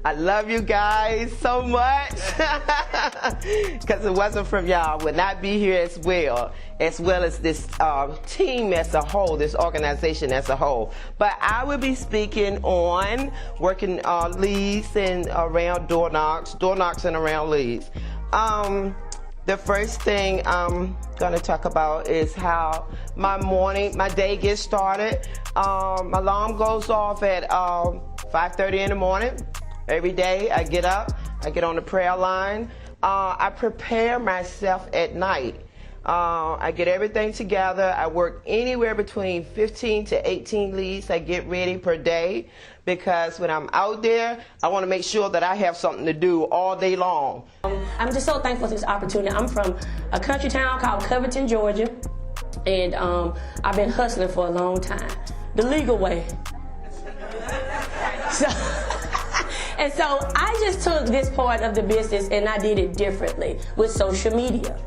I love you guys so much. Because it wasn't from y'all, I would not be here as well as this team as a whole, this organization as a whole. But I will be speaking on working leads and around door knocks and around leads. The first thing I'm going to talk about is how my day gets started. My alarm goes off at 5:30 in the morning. Every day I get up, I get on the prayer line. I prepare myself at night. I get everything together. I work anywhere between 15 to 18 leads I get ready per day, because when I'm out there, I want to make sure that I have something to do all day long. I'm just so thankful for this opportunity. I'm from a country town called Covington, Georgia, and I've been hustling for a long time, the legal way. And so I just took this part of the business and I did it differently with social media.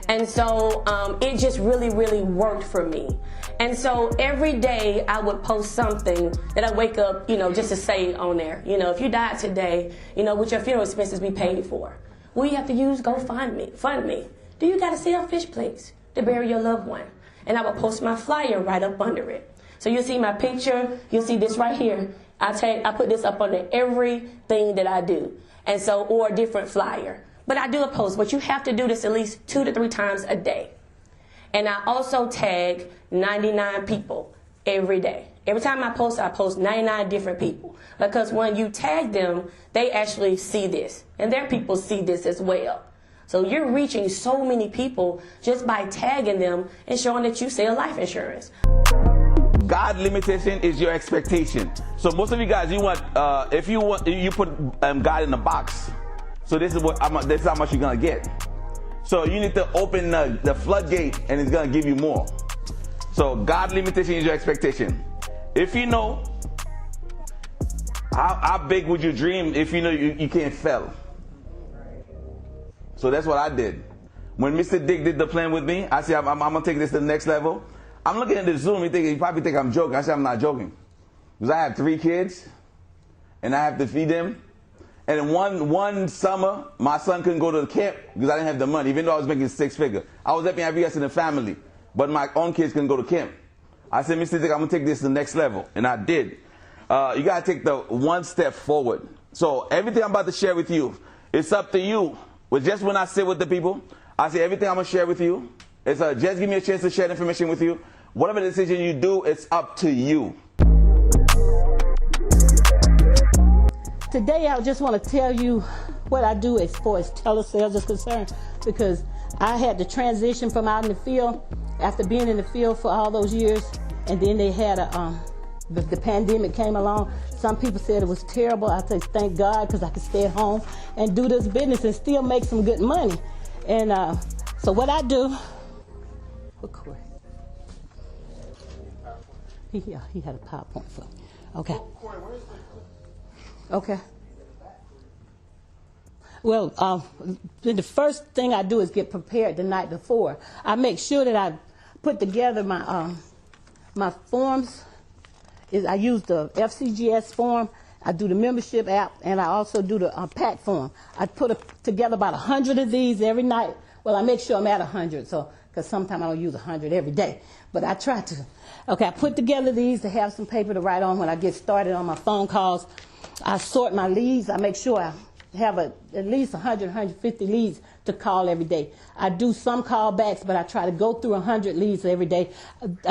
And so it just really, really worked for me. And so every day I would post something that I wake up, just to say on there. If you died today, would your funeral expenses be paid for? Well, you have to use GoFundMe. Fund me. Do you got to sell fish plates to bury your loved one? And I would post my flyer right up under it. So you'll see my picture. You'll see this right here. I put this up under everything that I do. And so, or a different flyer. But I do a post, but you have to do this at least 2 to 3 times a day. And I also tag 99 people every day. Every time I post 99 different people. Because when you tag them, they actually see this. And their people see this as well. So you're reaching so many people just by tagging them and showing that you sell life insurance. God limitation is your expectation. So most of you guys, you put God in a box. So this is how much you're gonna get. So you need to open the floodgate, and it's gonna give you more. So God limitation is your expectation. If you know, how big would you dream if you know you can't fail? So that's what I did. When Mr. Dick did the plan with me, I said I'm gonna take this to the next level. I'm looking at the Zoom. He probably think I'm joking. I said I'm not joking, because I have 3 kids, and I have to feed them. And one summer, my son couldn't go to the camp because I didn't have the money, even though I was making 6 figures. I was helping every in the family, but my own kids couldn't go to camp. I said, Mr. Dick, I'm going to take this to the next level. And I did. You got to take the one step forward. So everything I'm about to share with you, it's up to you. But just when I sit with the people, I say everything I'm going to share with you, it's just give me a chance to share the information with you. Whatever decision you do, it's up to you. Today, I just want to tell you what I do as far as telesales is concerned, because I had to transition from out in the field after being in the field for all those years, and then they had the pandemic came along. Some people said it was terrible. I say thank God, because I could stay at home and do this business and still make some good money. And so what I do, he had a PowerPoint for me. Okay. Okay. Well, the first thing I do is get prepared the night before. I make sure that I put together my my forms. I use the FCGS form. I do the membership app, and I also do the PAC form. I put together about 100 of these every night. Well, I make sure I'm at 100, so because sometimes I don't use 100 every day, but I try to. Okay, I put together these to have some paper to write on when I get started on my phone calls. I sort my leads. I make sure I have at least 100, 150 leads to call every day. I do some callbacks, but I try to go through 100 leads every day.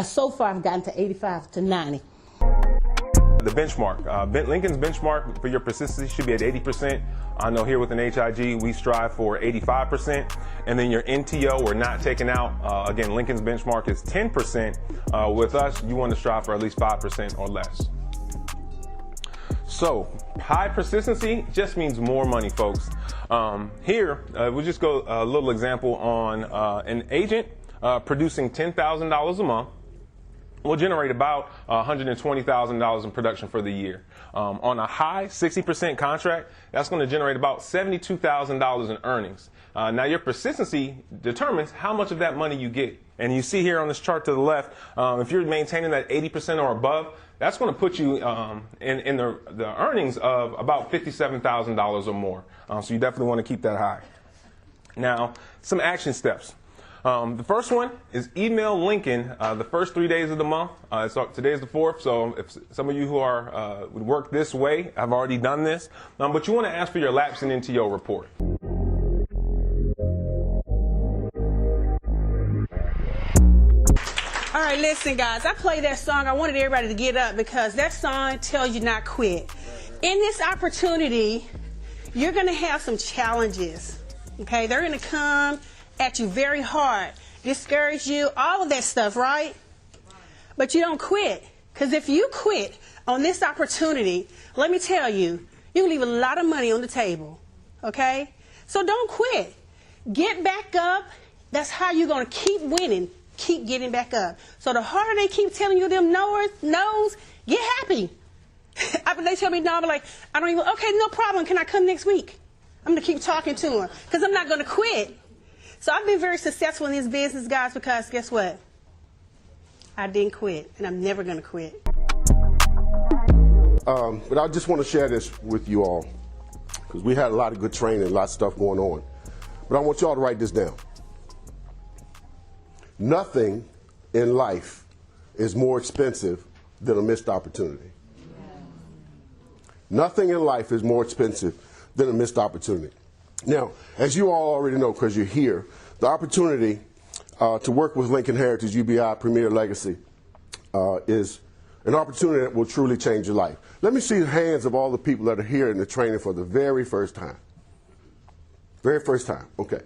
So far, I've gotten to 85 to 90. The benchmark. Lincoln's benchmark for your persistency should be at 80%. I know here within HIG, we strive for 85%. And then your NTO, or not taken out, again, Lincoln's benchmark is 10%. With us, you want to strive for at least 5% or less. So high persistency just means more money, folks. Here, we'll just go a little example on an agent producing $10,000 a month will generate about $120,000 in production for the year. On a high 60% contract, that's going to generate about $72,000 in earnings. Now your persistency determines how much of that money you get. And you see here on this chart to the left, if you're maintaining that 80% or above, that's going to put you in the earnings of about $57,000 or more. So you definitely want to keep that high. Now, some action steps. The first one is email Lincoln the first 3 days of the month. So today's the 4th, so if some of you who are would work this way, I've already done this. But you want to ask for your lapse in NTO report. All right, listen, guys. I played that song. I wanted everybody to get up because that song tells you not quit. In this opportunity, you're going to have some challenges. Okay, they're going to come at you very hard, discourage you, all of that stuff, right? But you don't quit. Because if you quit on this opportunity, let me tell you, you can leave a lot of money on the table. Okay? So don't quit. Get back up. That's how you're going to keep winning. Keep getting back up. So the harder they keep telling you them no's, get happy. After they tell me no, I'm like, I don't even, okay, no problem. Can I come next week? I'm going to keep talking to them because I'm not going to quit. So I've been very successful in this business, guys, because guess what? I didn't quit, and I'm never going to quit. But I just want to share this with you all because we had a lot of good training, a lot of stuff going on. But I want you all to write this down. Nothing in life is more expensive than a missed opportunity. Nothing in life is more expensive than a missed opportunity. Now, as you all already know, because you're here, the opportunity to work with Lincoln Heritage UBI Premier Legacy is an opportunity that will truly change your life. Let me see the hands of all the people that are here in the training for the very first time. Very first time, okay.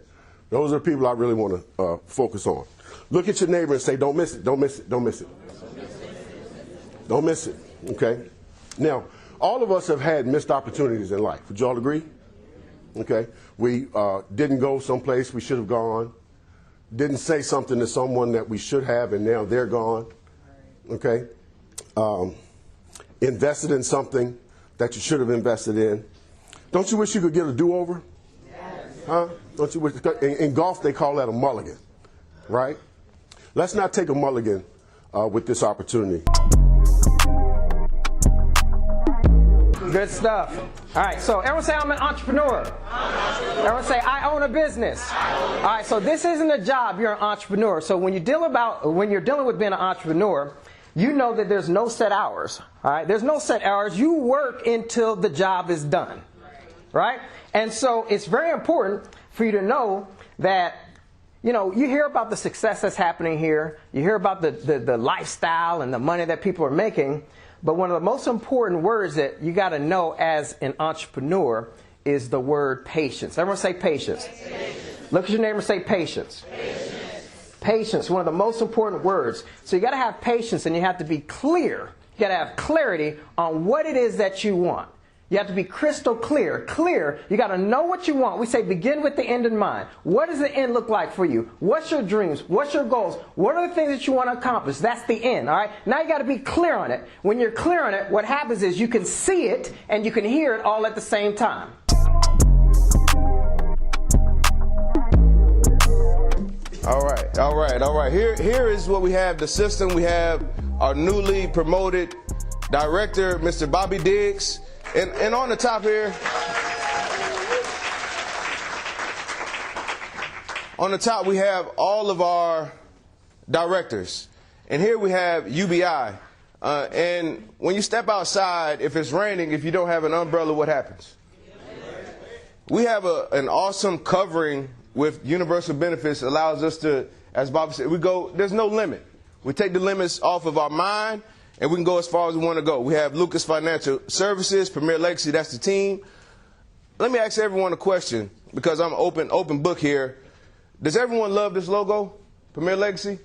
Those are the people I really want to focus on. Look at your neighbor and say, don't miss it, don't miss it, don't miss it. Don't miss it, okay? Now, all of us have had missed opportunities in life. Would you all agree? Okay, we didn't go someplace we should have gone, didn't say something to someone that we should have, and now they're gone. Okay, invested in something that you should have invested in. Don't you wish you could get a do-over? Yes. Huh? Don't you wish? In golf, they call that a mulligan, right? Let's not take a mulligan with this opportunity. Good stuff. All right, so everyone say I'm an entrepreneur. Everyone say I own a business. All right, so this isn't a job, you're an entrepreneur. So when you're dealing with being an entrepreneur, you know that there's no set hours. All right, there's no set hours. You work until the job is done. Right? And so it's very important for you to know that, you know, you hear about the success that's happening here. You hear about the lifestyle and the money that people are making. But one of the most important words that you got to know as an entrepreneur is the word patience. Everyone say patience. Patience. Look at your neighbor and say patience. Patience. Patience, one of the most important words. So you got to have patience and you have to be clear. You got to have clarity on what it is that you want. You have to be crystal clear. You got to know what you want. We say begin with the end in mind. What does the end look like for you? What's your dreams? What's your goals? What are the things that you want to accomplish? That's the end, all right? Now you got to be clear on it. When you're clear on it, what happens is you can see it and you can hear it all at the same time. All right. Here is what we have, the system. We have our newly promoted director, Mr. Bobby Diggs. And on the top here, on the top we have all of our directors. And here we have UBI. And when you step outside, if it's raining, if you don't have an umbrella, what happens? We have an awesome covering with universal benefits that allows us to, as Bobby said, there's no limit. We take the limits off of our mind, and we can go as far as we want to go. We have Lucas Financial Services, Premier Legacy, that's the team. Let me ask everyone a question, because I'm open book here. Does everyone love this logo, Premier Legacy?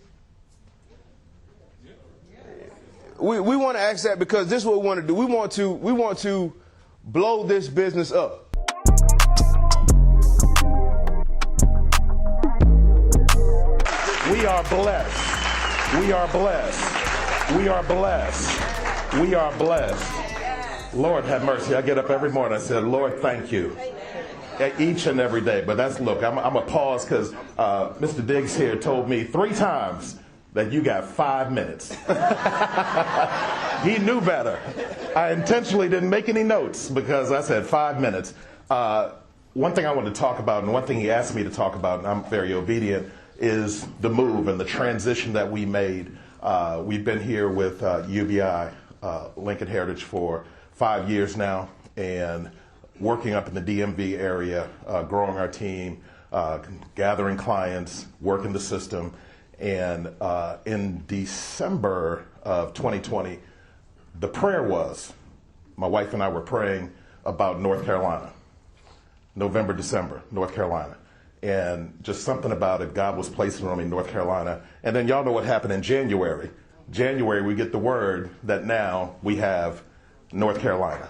We want to ask that because this is what we want to do. We want to blow this business up. We are blessed. We are blessed We are blessed. We are blessed. Lord have mercy. I get up every morning. I said, Lord, thank you. Each and every day. But that's, look, I'm going to pause because Mr. Diggs here told me 3 times that you got 5 minutes. He knew better. I intentionally didn't make any notes because I said 5 minutes. One thing I want to talk about, and one thing he asked me to talk about, and I'm very obedient, is the move and the transition that we made. We've been here with UBI, Lincoln Heritage, for 5 years now, and working up in the DMV area, growing our team, gathering clients, working the system. And in December of 2020, the prayer was, my wife and I were praying about North Carolina. November, December, North Carolina. And just something about it, God was placing on me North Carolina. And then y'all know what happened in January. January, we get the word that now we have North Carolina.